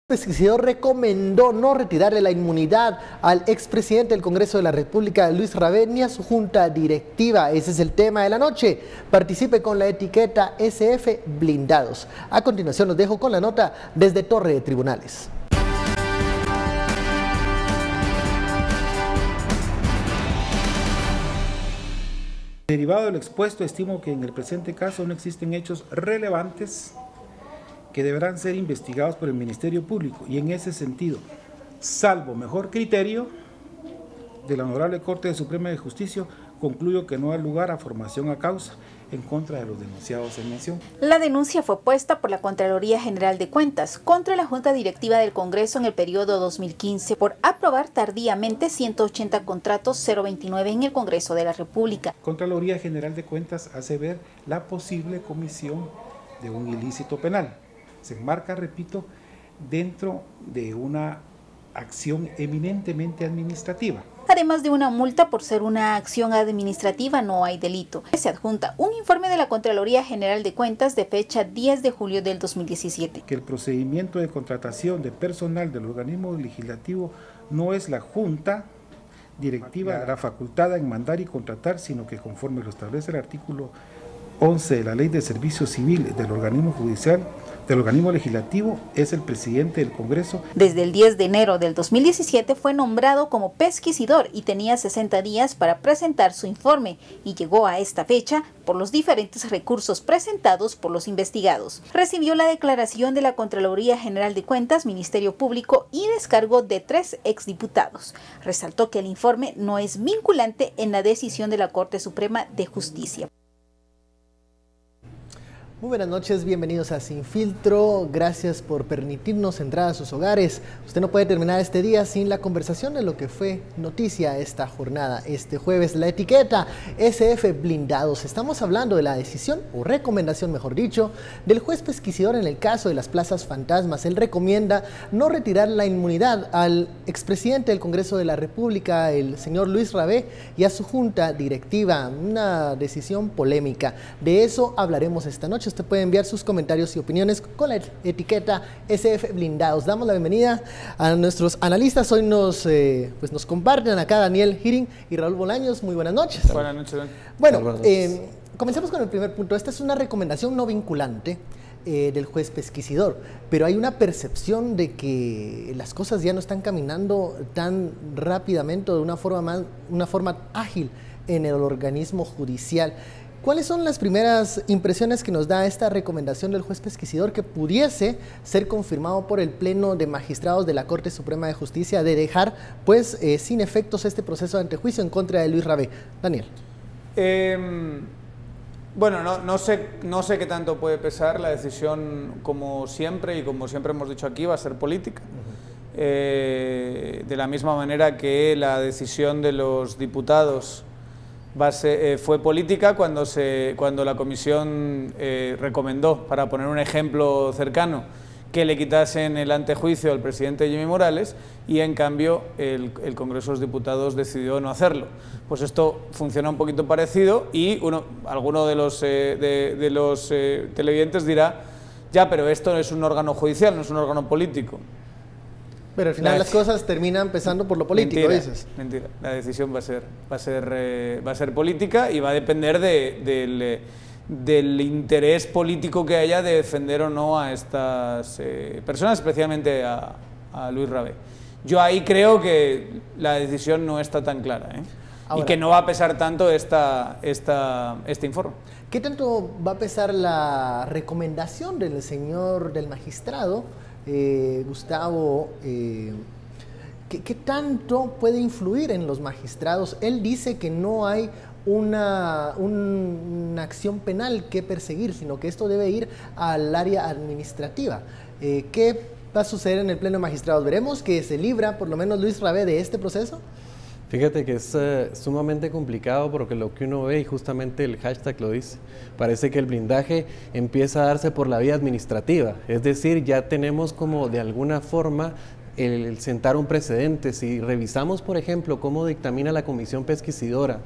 Pesquisidor recomendó no retirarle la inmunidad al expresidente del Congreso de la República, Luis Rabé, ni a su junta directiva. Ese es el tema de la noche. Participe con la etiqueta SF Blindados. A continuación los dejo con la nota desde Torre de Tribunales. Derivado de lo expuesto, estimo que en el presente caso no existen hechos relevantes que deberán ser investigados por el Ministerio Público, y en ese sentido, salvo mejor criterio de la Honorable Corte Suprema de Justicia, concluyo que no hay lugar a formación a causa en contra de los denunciados en mención. La denuncia fue puesta por la Contraloría General de Cuentas contra la Junta Directiva del Congreso en el periodo 2015 por aprobar tardíamente 180 contratos 029 en el Congreso de la República. Contraloría General de Cuentas hace ver la posible comisión de un ilícito penal. Se enmarca, repito, dentro de una acción eminentemente administrativa. Además de una multa por ser una acción administrativa, no hay delito. Se adjunta un informe de la Contraloría General de Cuentas de fecha 10 de julio del 2017. Que el procedimiento de contratación de personal del organismo legislativo no es la Junta Directiva la facultada en mandar y contratar, sino que conforme lo establece el artículo 11 de la Ley de Servicio Civil del organismo judicial, del organismo legislativo, es el presidente del Congreso. Desde el 10 de enero del 2017 fue nombrado como pesquisidor y tenía 60 días para presentar su informe, y llegó a esta fecha por los diferentes recursos presentados por los investigados. Recibió la declaración de la Contraloría General de Cuentas, Ministerio Público y descargo de 3 exdiputados. Resaltó que el informe no es vinculante en la decisión de la Corte Suprema de Justicia. Muy buenas noches, bienvenidos a Sin Filtro. Gracias por permitirnos entrar a sus hogares. Usted no puede terminar este día sin la conversación de lo que fue noticia esta jornada. Este jueves, la etiqueta SF Blindados. Estamos hablando de la decisión, o recomendación mejor dicho, del juez pesquisidor en el caso de las plazas fantasmas. Él recomienda no retirar la inmunidad al expresidente del Congreso de la República, el señor Luis Rabé, y a su junta directiva. Una decisión polémica. De eso hablaremos esta noche. Usted puede enviar sus comentarios y opiniones con la etiqueta SF Blindados. Damos la bienvenida a nuestros analistas. Hoy nos comparten acá Daniel Hiring y Raúl Bolaños. Muy buenas noches. Buenas noches, Don. Bueno, comencemos con el primer punto. Esta es una recomendación no vinculante del juez pesquisidor, pero hay una percepción de que las cosas ya no están caminando tan rápidamente, de una forma ágil en el organismo judicial. ¿Cuáles son las primeras impresiones que nos da esta recomendación del juez pesquisidor que pudiese ser confirmado por el Pleno de Magistrados de la Corte Suprema de Justicia de dejar sin efectos este proceso de antejuicio en contra de Luis Rabé? Daniel. Bueno, no sé qué tanto puede pesar. La decisión, como siempre y como siempre hemos dicho aquí, va a ser política. De la misma manera que la decisión de los diputados fue política cuando la comisión recomendó, para poner un ejemplo cercano, que le quitasen el antejuicio al presidente Jimmy Morales, y en cambio el Congreso de los Diputados decidió no hacerlo. Pues esto funciona un poquito parecido, y alguno de los televidentes dirá: ya, pero esto no es un órgano judicial, no es un órgano político. Pero al final las cosas terminan empezando por lo político, mentira, dices. Mentira, la decisión va a ser política, y va a depender del interés político que haya de defender o no a estas personas, especialmente a Luis Rabé. Yo ahí creo que la decisión no está tan clara, Ahora, y que no va a pesar tanto este informe. ¿Qué tanto va a pesar la recomendación del magistrado Gustavo? ¿Qué tanto puede influir en los magistrados? Él dice que no hay una acción penal que perseguir, sino que esto debe ir al área administrativa. ¿Qué va a suceder en el Pleno de Magistrados? ¿Veremos que se libra por lo menos Luis Rabé de este proceso? Fíjate que es sumamente complicado, porque lo que uno ve, y justamente el hashtag lo dice, parece que el blindaje empieza a darse por la vía administrativa. Es decir, ya tenemos como de alguna forma el sentar un precedente. Si revisamos, por ejemplo, cómo dictamina la Comisión Pesquisidora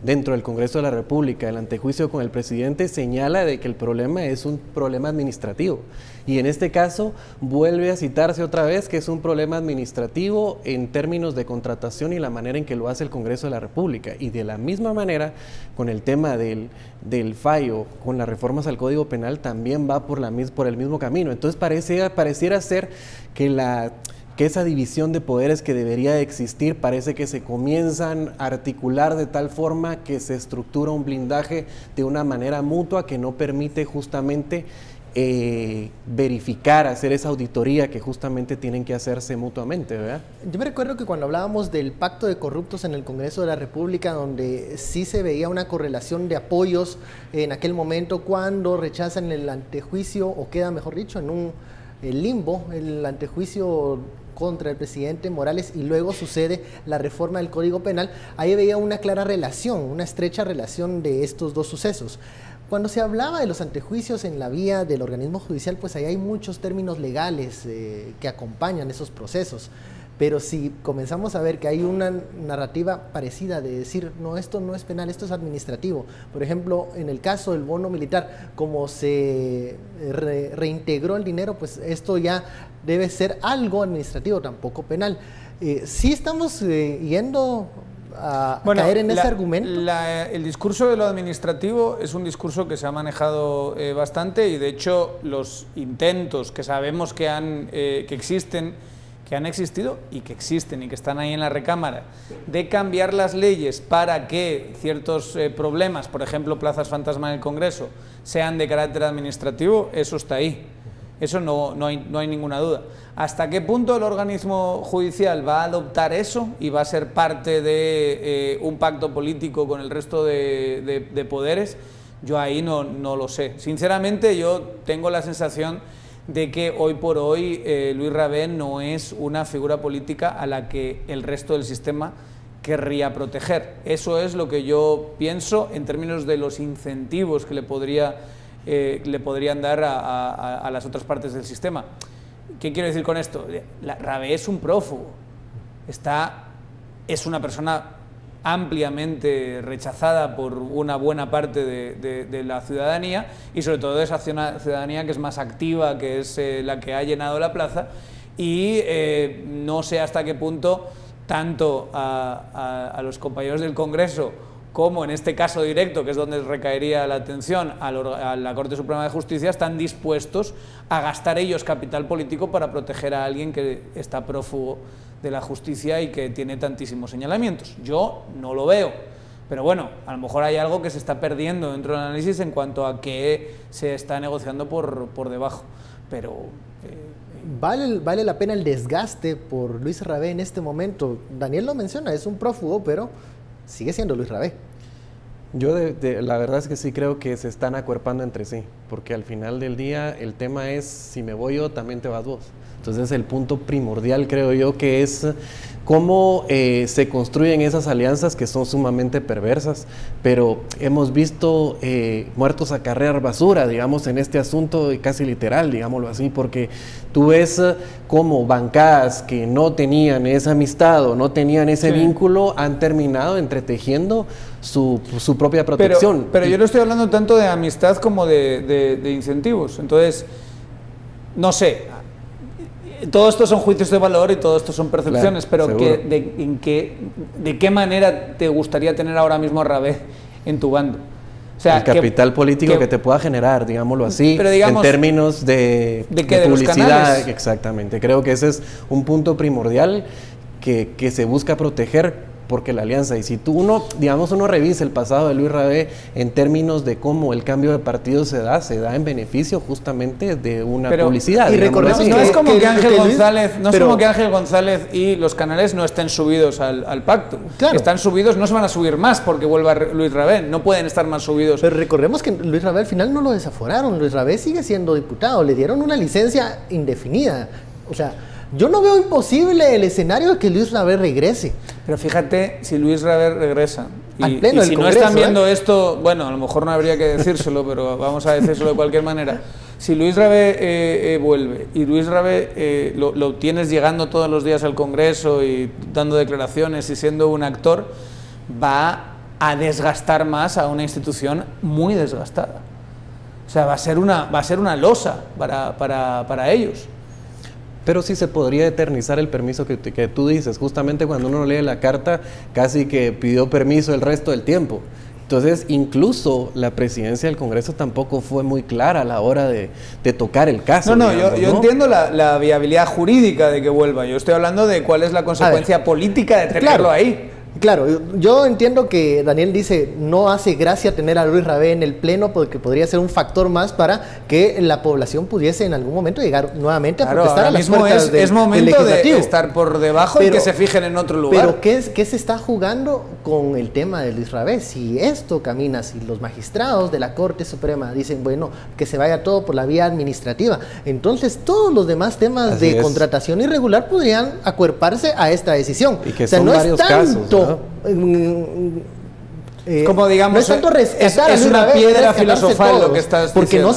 dentro del Congreso de la República, el antejuicio con el presidente señala de que el problema es un problema administrativo. Y en este caso vuelve a citarse otra vez que es un problema administrativo en términos de contratación y la manera en que lo hace el Congreso de la República. Y de la misma manera, con el tema del fallo, con las reformas al Código Penal, también va por el mismo camino. Entonces pareciera ser que esa división de poderes que debería de existir parece que se comienzan a articular de tal forma que se estructura un blindaje de una manera mutua que no permite justamente verificar, hacer esa auditoría que justamente tienen que hacerse mutuamente, ¿verdad? Yo me recuerdo que cuando hablábamos del pacto de corruptos en el Congreso de la República, donde sí se veía una correlación de apoyos en aquel momento cuando rechazan el antejuicio, o queda mejor dicho, en un limbo, el antejuicio contra el presidente Morales, y luego sucede la reforma del Código Penal, ahí veía una clara relación, una estrecha relación de estos dos sucesos. Cuando se hablaba de los antejuicios en la vía del organismo judicial, pues ahí hay muchos términos legales que acompañan esos procesos. Pero si comenzamos a ver que hay una narrativa parecida de decir, no, esto no es penal, esto es administrativo. Por ejemplo, en el caso del bono militar, como se reintegró el dinero, pues esto ya debe ser algo administrativo, tampoco penal. Sí estamos yendo a caer en ese argumento. El discurso de lo administrativo es un discurso que se ha manejado bastante, y de hecho los intentos que sabemos que existen, que han existido y que existen y que están ahí en la recámara, de cambiar las leyes para que ciertos problemas, por ejemplo plazas fantasma en el Congreso, sean de carácter administrativo, eso está ahí. Eso no hay ninguna duda. ¿Hasta qué punto el organismo judicial va a adoptar eso y va a ser parte de un pacto político con el resto de poderes? Yo ahí no lo sé. Sinceramente, yo tengo la sensación de que hoy por hoy Luis Rabé no es una figura política a la que el resto del sistema querría proteger. Eso es lo que yo pienso en términos de los incentivos que le podrían dar a las otras partes del sistema. ¿Qué quiero decir con esto? Rabé es un prófugo, es una persona ampliamente rechazada por una buena parte de la ciudadanía, y sobre todo de esa ciudadanía que es más activa, que es la que ha llenado la plaza, y no sé hasta qué punto tanto a los compañeros del Congreso como en este caso directo, que es donde recaería la atención, a la Corte Suprema de Justicia, están dispuestos a gastar ellos capital político para proteger a alguien que está prófugo de la justicia y que tiene tantísimos señalamientos. Yo no lo veo, pero bueno, a lo mejor hay algo que se está perdiendo dentro del análisis en cuanto a que se está negociando por debajo, pero... ¿Vale la pena el desgaste por Luis Rabé en este momento? Daniel lo menciona, es un prófugo, pero sigue siendo Luis Rabé. Yo la verdad es que sí creo que se están acuerpando entre sí, porque al final del día el tema es, si me voy yo, también te vas vos. Entonces el punto primordial, creo yo, que es cómo se construyen esas alianzas que son sumamente perversas, pero hemos visto muertos a carrear basura, digamos, en este asunto casi literal, digámoslo así, porque tú ves cómo bancadas que no tenían esa amistad o no tenían ese vínculo han terminado entretejiendo su propia protección. Pero yo no estoy hablando tanto de amistad como de incentivos. Entonces, no sé, todo esto son juicios de valor y todo esto son percepciones, claro, pero ¿de qué manera te gustaría tener ahora mismo a Rabé en tu bando? O sea, el capital político que te pueda generar, digámoslo así, pero digamos, en términos de publicidad. Exactamente, creo que ese es un punto primordial que se busca proteger, porque la alianza, y si uno revisa el pasado de Luis Rabé en términos de cómo el cambio de partido se da en beneficio justamente de una publicidad. Y recordemos, no es como que Ángel González y los canales no estén subidos al pacto. Claro. Están subidos, no se van a subir más porque vuelva Luis Rabé, no pueden estar más subidos. Pero recordemos que Luis Rabé al final no lo desaforaron, Luis Rabé sigue siendo diputado, le dieron una licencia indefinida. O sea, yo no veo imposible el escenario de que Luis Rabé regrese. Pero fíjate, si Luis Rabé regresa al pleno y si del no Congreso, están viendo esto, bueno, a lo mejor no habría que decírselo, pero vamos a decírselo de cualquier manera. Si Luis Rabé vuelve y Luis Rabé lo tienes llegando todos los días al Congreso y dando declaraciones y siendo un actor, va a desgastar más a una institución muy desgastada. O sea, va a ser una losa para ellos. Pero sí se podría eternizar el permiso que tú dices. Justamente cuando uno lee la carta, casi que pidió permiso el resto del tiempo. Entonces, incluso la presidencia del Congreso tampoco fue muy clara a la hora de tocar el caso. Yo entiendo la viabilidad jurídica de que vuelva. Yo estoy hablando de cuál es la consecuencia política de tenerlo ahí. Claro, yo entiendo que Daniel dice no hace gracia tener a Luis Rabé en el pleno porque podría ser un factor más para que la población pudiese en algún momento llegar nuevamente a protestar a las puertas es momento de estar por debajo y que se fijen en otro lugar. Pero ¿qué se está jugando con el tema de Luis Rabé? Si esto camina, si los magistrados de la Corte Suprema dicen, bueno, que se vaya todo por la vía administrativa, entonces todos los demás temas de contratación irregular podrían acuerparse a esta decisión. Y que son varios casos, ¿no? Como digamos, no es tanto rescatar es una piedra filosofal lo que estás diciendo,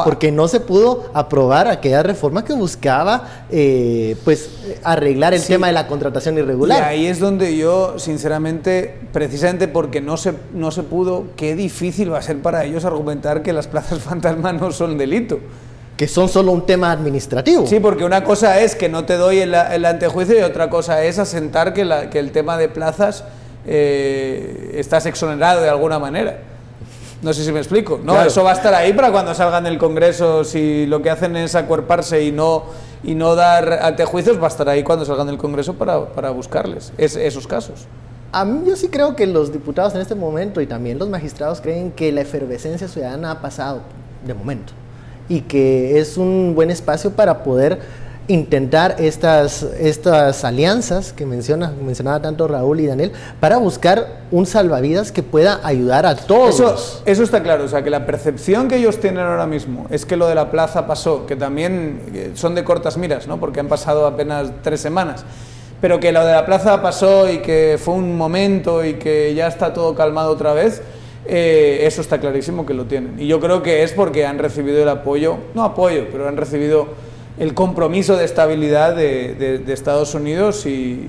porque no se pudo aprobar aquella reforma que buscaba arreglar el tema de la contratación irregular. Y ahí es donde yo, sinceramente, precisamente porque no se pudo, qué difícil va a ser para ellos argumentar que las plazas fantasma no son delito. Que son solo un tema administrativo. Sí, porque una cosa es que no te doy el antejuicio y otra cosa es asentar que el tema de plazas estás exonerado de alguna manera. No sé si me explico. No, claro. Eso va a estar ahí para cuando salgan del Congreso. Si lo que hacen es acuerparse y no dar antejuicios, va a estar ahí cuando salgan del Congreso para buscarles esos casos. A mí yo sí creo que los diputados en este momento y también los magistrados creen que la efervescencia ciudadana ha pasado de momento y que es un buen espacio para poder intentar estas alianzas que mencionaba tanto Raúl y Daniel, para buscar un salvavidas que pueda ayudar a todos. Eso está claro, o sea, que la percepción que ellos tienen ahora mismo es que lo de la plaza pasó, que también son de cortas miras, ¿no? Porque han pasado apenas 3 semanas, pero que lo de la plaza pasó y que fue un momento y que ya está todo calmado otra vez. Eso está clarísimo que lo tienen, y yo creo que es porque han recibido el apoyo, pero han recibido el compromiso de estabilidad de Estados Unidos y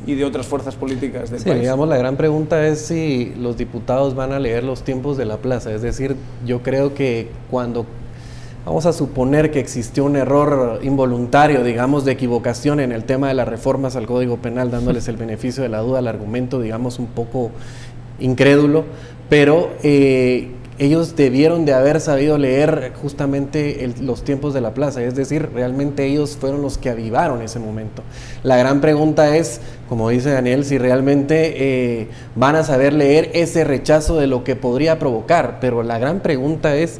de otras fuerzas políticas del país. Digamos, la gran pregunta es si los diputados van a leer los tiempos de la plaza. Es decir, yo creo que cuando vamos a suponer que existió un error involuntario, digamos, de equivocación en el tema de las reformas al Código Penal, dándoles el beneficio de la duda al argumento, digamos, un poco incrédulo, pero ellos debieron de haber sabido leer justamente los tiempos de la plaza, es decir, realmente ellos fueron los que avivaron ese momento. La gran pregunta es, como dice Daniel, si realmente van a saber leer ese rechazo de lo que podría provocar, pero la gran pregunta es,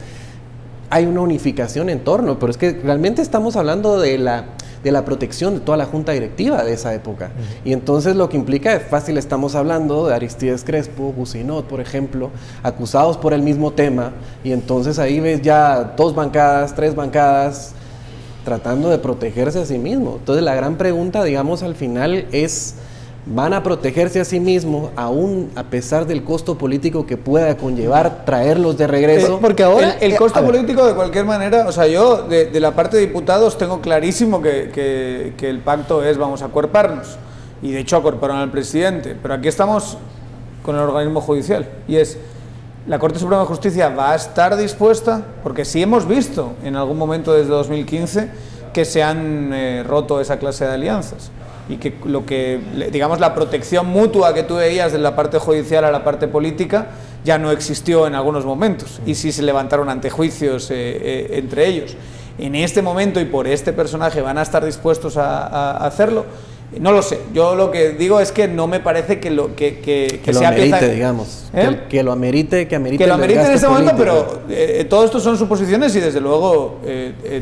hay una unificación en torno, pero es que realmente estamos hablando de la protección de toda la junta directiva de esa época. Y entonces lo que implica es fácil, estamos hablando de Aristides Crespo, Bucinot, por ejemplo, acusados por el mismo tema, y entonces ahí ves ya 2 bancadas, 3 bancadas, tratando de protegerse a sí mismo. Entonces la gran pregunta, digamos, al final es, ¿van a protegerse a sí mismos aún a pesar del costo político que pueda conllevar traerlos de regreso? Porque ahora el costo político, de cualquier manera, o sea, yo de la parte de diputados tengo clarísimo que el pacto es vamos a acuerparnos, y de hecho acuerparon al presidente, pero aquí estamos con el organismo judicial, y es la Corte Suprema de Justicia va a estar dispuesta, porque sí hemos visto en algún momento desde 2015 que se han roto esa clase de alianzas, y que digamos, la protección mutua que tú veías de la parte judicial a la parte política ya no existió en algunos momentos, y sí se levantaron antejuicios entre ellos. En este momento y por este personaje van a estar dispuestos a hacerlo. No lo sé, yo lo que digo es que no me parece que lo amerite, digamos, que lo amerite en este momento, pero todo esto son suposiciones y desde luego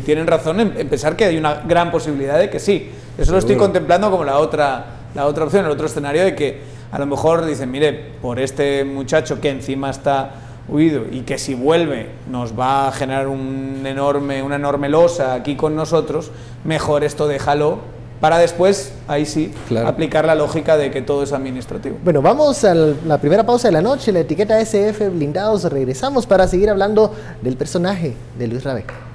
tienen razón en pensar que hay una gran posibilidad de que sí. Eso lo estoy contemplando como la otra opción, el otro escenario de que a lo mejor dicen, mire, por este muchacho que encima está huido y que si vuelve nos va a generar una enorme losa aquí con nosotros, mejor esto déjalo para después, ahí sí, aplicar la lógica de que todo es administrativo. Bueno, vamos a la primera pausa de la noche, la etiqueta SF Blindados. Regresamos para seguir hablando del personaje de Luis Rabeca.